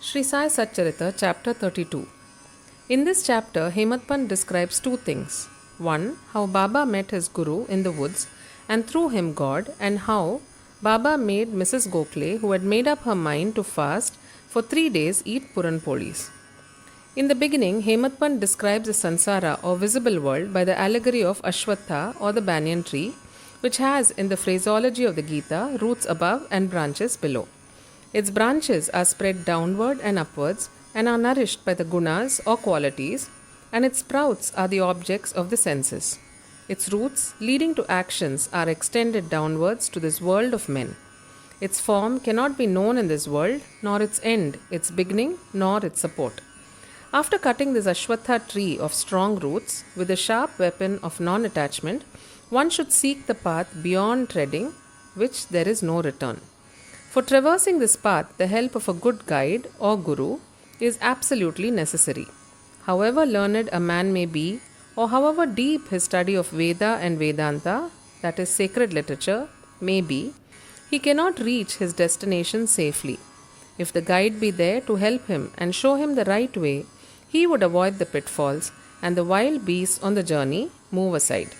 Sri Sai Satcharita, Chapter 32. In this chapter, Hemadpant describes two things. One, how Baba met his Guru in the woods and through him God, and how Baba made Mrs. Gokhale, who had made up her mind to fast for 3 days, eat Puran Polis. In the beginning, Hemadpant describes the Sansara or visible world by the allegory of Ashwatha or the banyan tree, which has, in the phraseology of the Gita, roots above and branches below. Its branches are spread downward and upwards and are nourished by the gunas or qualities, and its sprouts are the objects of the senses. Its roots, leading to actions, are extended downwards to this world of men. Its form cannot be known in this world, nor its end, its beginning, nor its support. After cutting this Ashwatha tree of strong roots with the sharp weapon of non-attachment, one should seek the path beyond treading, which there is no return. For traversing this path, the help of a good guide or guru is absolutely necessary. However learned a man may be, or however deep his study of Veda and Vedanta, that is sacred literature, may be, he cannot reach his destination safely. If the guide be there to help him and show him the right way, he would avoid the pitfalls, and the wild beasts on the journey move aside.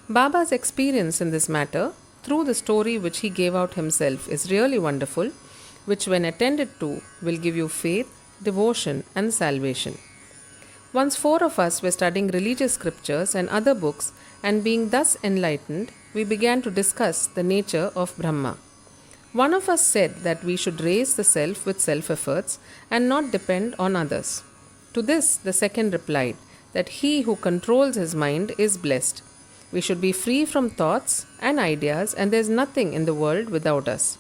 Baba's experience in this matter, through the story which he gave out himself, is really wonderful, which when attended to will give you faith, devotion and salvation. Once 4 of us were studying religious scriptures and other books, and being thus enlightened, we began to discuss the nature of Brahma. One of us said that we should raise the self with self-efforts and not depend on others. To this the second replied that he who controls his mind is blessed. We should be free from thoughts and ideas, and there is nothing in the world without us.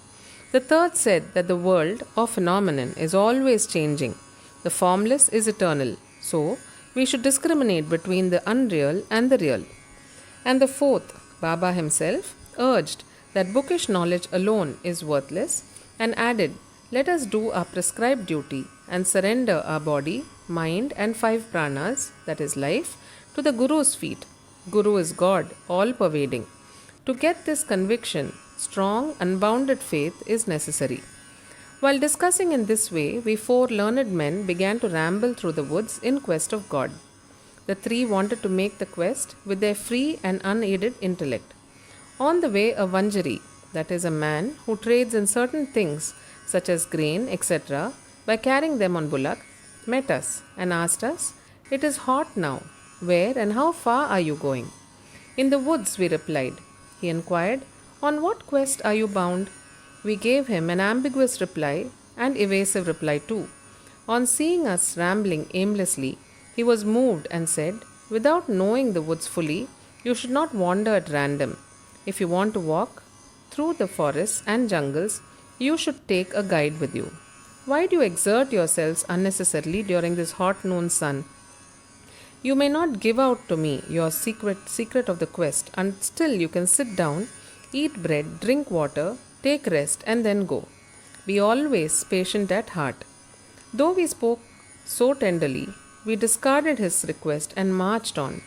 The third said that the world or phenomenon is always changing. The formless is eternal. So, we should discriminate between the unreal and the real. And the fourth, Baba himself, urged that bookish knowledge alone is worthless, and added, let us do our prescribed duty and surrender our body, mind and 5 pranas, that is life, to the Guru's feet. Guru is God, all-pervading. To get this conviction, strong, unbounded faith is necessary. While discussing in this way, we 4 learned men began to ramble through the woods in quest of God. The 3 wanted to make the quest with their free and unaided intellect. On the way, a Vanjari, that is a man who trades in certain things such as grain, etc., by carrying them on bullock, met us and asked us, "It is hot now. Where and how far are you going?" "In the woods," we replied. He inquired, "On what quest are you bound?" We gave him an ambiguous reply and evasive reply too. On seeing us rambling aimlessly, he was moved and said, "Without knowing the woods fully, you should not wander at random. If you want to walk through the forests and jungles, you should take a guide with you. Why do you exert yourselves unnecessarily during this hot noon sun? You may not give out to me your secret of the quest, and still you can sit down, eat bread, drink water, take rest, and then go. Be always patient at heart." Though we spoke so tenderly, we discarded his request and marched on.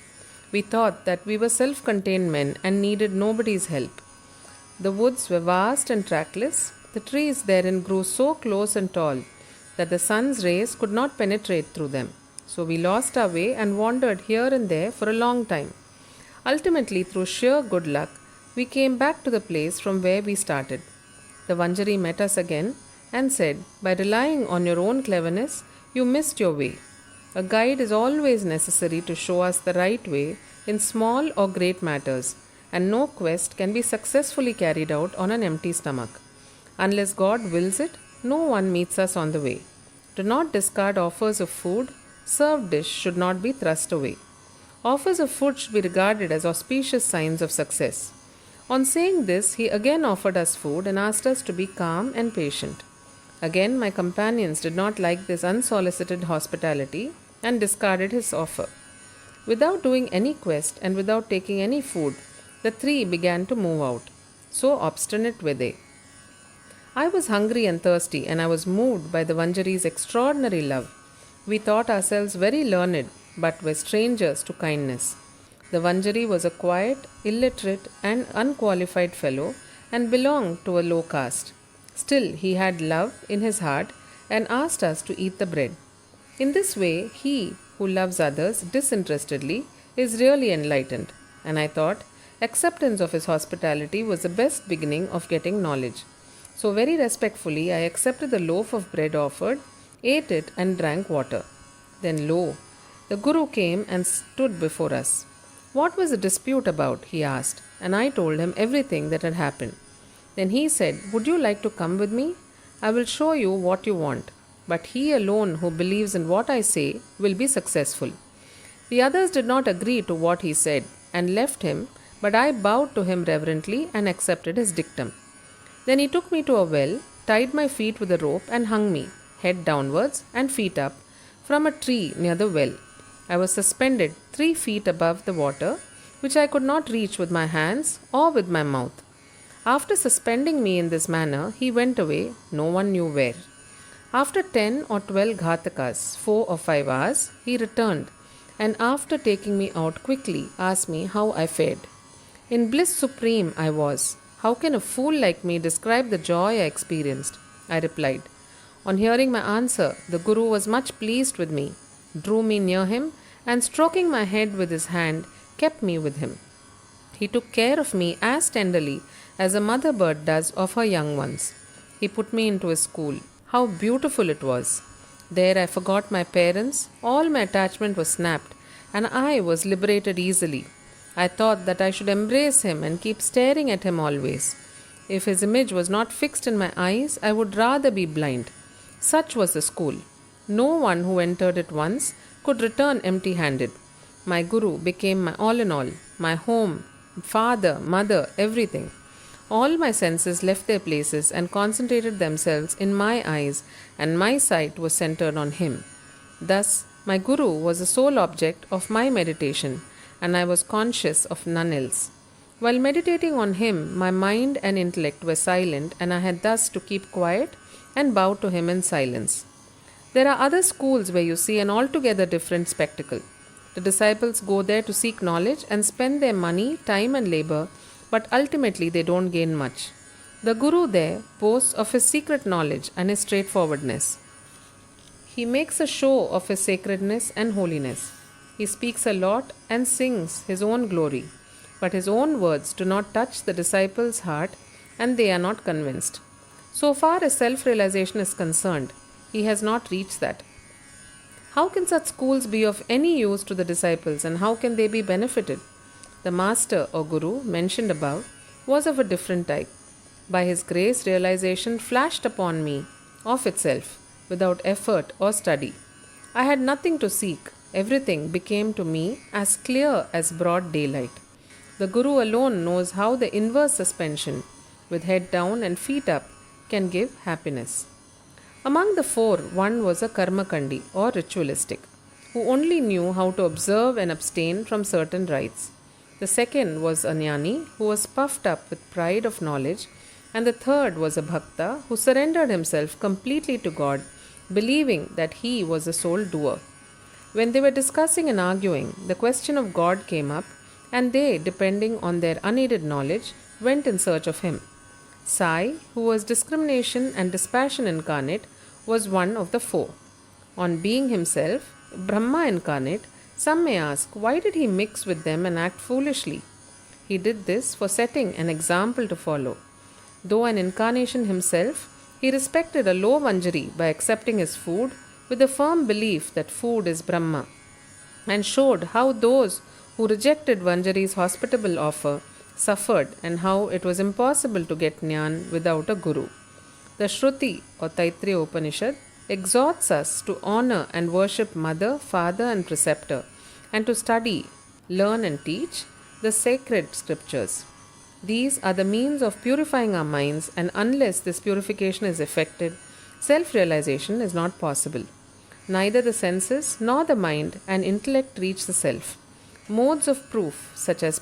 We thought that we were self-contained men and needed nobody's help. The woods were vast and trackless. The trees therein grew so close and tall that the sun's rays could not penetrate through them. So we lost our way and wandered here and there for a long time. Ultimately, through sheer good luck, we came back to the place from where we started. The Vanjari met us again and said, "By relying on your own cleverness, you missed your way. A guide is always necessary to show us the right way in small or great matters, and no quest can be successfully carried out on an empty stomach. Unless God wills it, no one meets us on the way. Do not discard offers of food. Served dish should not be thrust away. Offers of food should be regarded as auspicious signs of success." On saying this, he again offered us food and asked us to be calm and patient. Again, my companions did not like this unsolicited hospitality and discarded his offer. Without doing any quest and without taking any food, the 3 began to move out. So obstinate were they. I was hungry and thirsty, and I was moved by the Vanjari's extraordinary love. We thought ourselves very learned, but were strangers to kindness. The Vanjari was a quiet, illiterate, and unqualified fellow, and belonged to a low caste. Still, he had love in his heart and asked us to eat the bread. In this way, he who loves others disinterestedly is really enlightened, and I thought acceptance of his hospitality was the best beginning of getting knowledge. So, very respectfully, I accepted the loaf of bread offered, ate it, and drank water. Then, lo, the Guru came and stood before us. What was the dispute about? He asked, and I told him everything that had happened. Then he said, Would you like to come with me? I will show you what you want, but he alone who believes in what I say will be successful. The others did not agree to what he said and left him, but I bowed to him reverently and accepted his dictum. Then he took me to a well, tied my feet with a rope, and hung me, head downwards and feet up, from a tree near the well. I was suspended 3 feet above the water, which I could not reach with my hands or with my mouth. After suspending me in this manner, he went away, no one knew where. After 10 or 12 ghatakas, 4 or 5 hours, he returned, and after taking me out quickly, asked me how I fared. In bliss supreme I was. How can a fool like me describe the joy I experienced? I replied. On hearing my answer, the Guru was much pleased with me, drew me near him, and stroking my head with his hand, kept me with him. He took care of me as tenderly as a mother bird does of her young ones. He put me into a school. How beautiful it was! There I forgot my parents, all my attachment was snapped, and I was liberated easily. I thought that I should embrace him and keep staring at him always. If his image was not fixed in my eyes, I would rather be blind. Such was the school. No one who entered it once could return empty handed. My Guru became my all in all, my home, father, mother, everything. All my senses left their places and concentrated themselves in my eyes, and my sight was centered on him. Thus, my Guru was the sole object of my meditation, and I was conscious of none else. While meditating on him, my mind and intellect were silent, and I had thus to keep quiet and bow to him in silence. There are other schools where you see an altogether different spectacle. The disciples go there to seek knowledge and spend their money, time, and labor, but ultimately they don't gain much. The Guru there boasts of his secret knowledge and his straightforwardness. He makes a show of his sacredness and holiness. He speaks a lot and sings his own glory, but his own words do not touch the disciples' heart and they are not convinced. So far as self-realization is concerned, he has not reached that. How can such schools be of any use to the disciples, and how can they be benefited? The master or Guru mentioned above was of a different type. By his grace, realization flashed upon me of itself, without effort or study. I had nothing to seek. Everything became to me as clear as broad daylight. The Guru alone knows how the inverse suspension, with head down and feet up, can give happiness. Among the 4, one was a karmakandi or ritualistic, who only knew how to observe and abstain from certain rites. The second was a jnani, who was puffed up with pride of knowledge, and the third was a bhakta, who surrendered himself completely to God, believing that he was the sole doer. When they were discussing and arguing, the question of God came up, and they, depending on their unaided knowledge, went in search of him. Sai, who was discrimination and dispassion incarnate, was one of the 4. On being himself Brahma incarnate, some may ask, why did he mix with them and act foolishly? He did this for setting an example to follow. Though an incarnation himself, he respected a low Vanjari by accepting his food with a firm belief that food is Brahma, and showed how those who rejected Vanjari's hospitable offer suffered and how it was impossible to get Jnana without a Guru. The Shruti or Taittiriya Upanishad exhorts us to honor and worship mother, father, and preceptor, and to study, learn, and teach the sacred scriptures. These are the means of purifying our minds, and unless this purification is effected, self-realization is not possible. Neither the senses nor the mind and intellect reach the self. Modes of proof, such as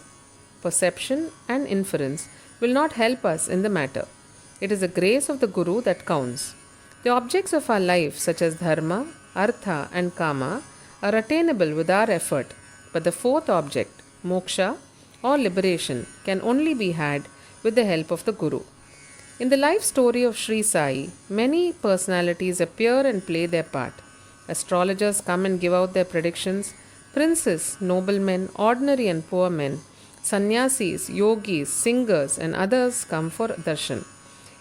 perception and inference, will not help us in the matter. It is the grace of the Guru that counts. The objects of our life, such as dharma, artha, and kama, are attainable with our effort, but the 4th object, moksha or liberation, can only be had with the help of the Guru. In the life story of Sri Sai, many personalities appear and play their part. Astrologers come and give out their predictions. Princes, noblemen, ordinary and poor men, sannyasis, yogis, singers, and others come for darshan.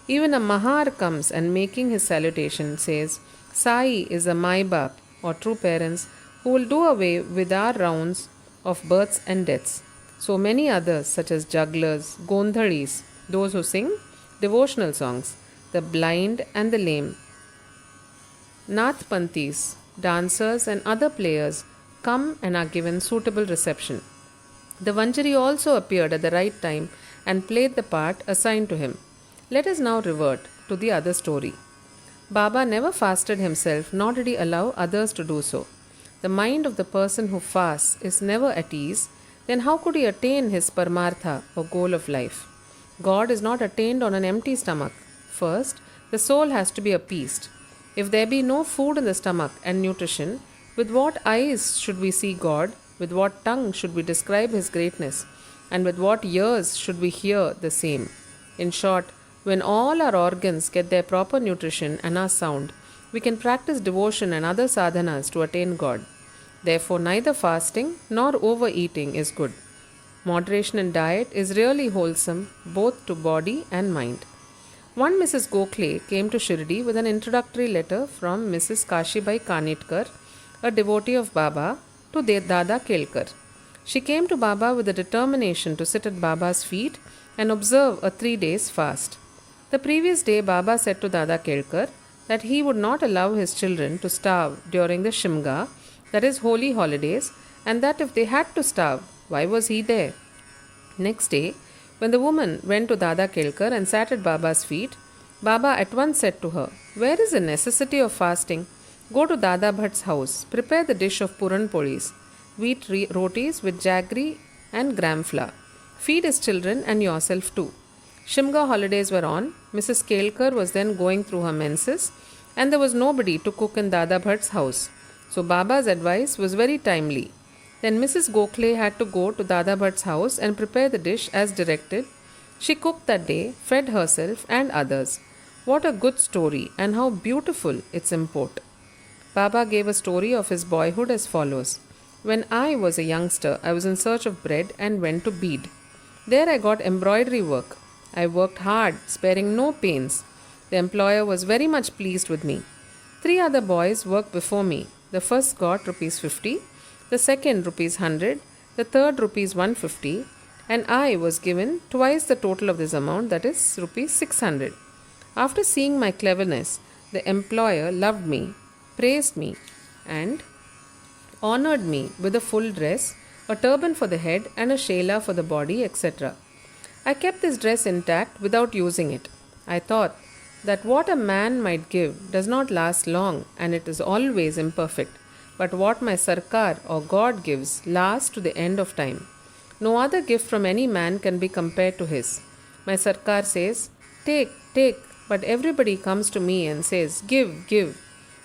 Even a Mahar comes and making his salutation says, Sai is a Maibap or true parents who will do away with our rounds of births and deaths. So many others such as jugglers, gondhalis, those who sing devotional songs, the blind and the lame, Nathpantis, dancers and other players come and are given suitable reception. The Vanjari also appeared at the right time and played the part assigned to him. Let us now revert to the other story. Baba never fasted himself, nor did he allow others to do so. The mind of the person who fasts is never at ease, then how could he attain his paramartha or goal of life? God is not attained on an empty stomach. First, the soul has to be appeased. If there be no food in the stomach and nutrition, with what eyes should we see God? With what tongue should we describe His greatness? And with what ears should we hear the same? In short, when all our organs get their proper nutrition and are sound, we can practice devotion and other sadhanas to attain God. Therefore, neither fasting nor overeating is good. Moderation in diet is really wholesome both to body and mind. One Mrs. Gokhale came to Shirdi with an introductory letter from Mrs. Kashibai Kanetkar, a devotee of Baba, to Dada Kelkar. She came to Baba with a determination to sit at Baba's feet and observe a 3 days fast. The previous day, Baba said to Dada Kelkar that he would not allow his children to starve during the Shimga, that is, holy holidays, and that if they had to starve, why was he there? Next day, when the woman went to Dada Kelkar and sat at Baba's feet, Baba at once said to her, Where is the necessity of fasting? Go to Dada Bhatt's house, prepare the dish of Puran Polis, wheat rotis with jaggery and gram flour. Feed his children and yourself too. Shimga holidays were on. Mrs. Kelkar was then going through her menses, and there was nobody to cook in Dada Bhatt's house. So Baba's advice was very timely. Then Mrs. Gokhale had to go to Dada Bhatt's house and prepare the dish as directed. She cooked that day, fed herself and others. What a good story and how beautiful its import. Baba gave a story of his boyhood as follows. When I was a youngster, I was in search of bread and went to Beed. There I got embroidery work. I worked hard, sparing no pains. The employer was very much pleased with me. 3 other boys worked before me. The first got rupees 50, the second rupees 100, the third rupees 150, and I was given twice the total of this amount, that is rupees 600. After seeing my cleverness, the employer loved me, praised me, and honored me with a full dress, a turban for the head and a shela for the body, etc. I kept this dress intact without using it. I thought that what a man might give does not last long and it is always imperfect, but what my Sarkar or God gives lasts to the end of time. No other gift from any man can be compared to his. My Sarkar says, Take, take, but everybody comes to me and says, Give, give.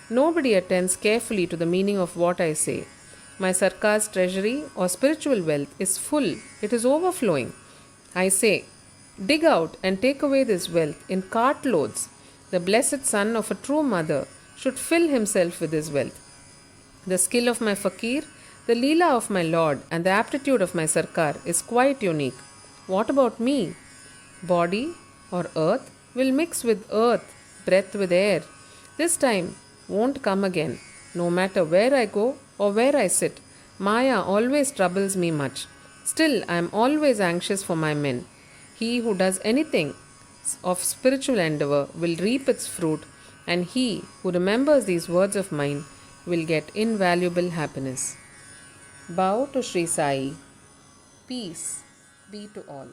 Nobody attends carefully to the meaning of what I say. My Sarkar's treasury or spiritual wealth is full, it is overflowing. I say, dig out and take away this wealth in cartloads. The blessed son of a true mother should fill himself with this wealth. The skill of my fakir, the leela of my lord, and the aptitude of my Sarkar is quite unique. What about me? Body or earth will mix with earth, breath with air. This time won't come again. No matter where I go or where I sit, Maya always troubles me much. Still, I am always anxious for my men. He who does anything of spiritual endeavor will reap its fruit, and he who remembers these words of mine will get invaluable happiness. Bow to Sri Sai. Peace be to all.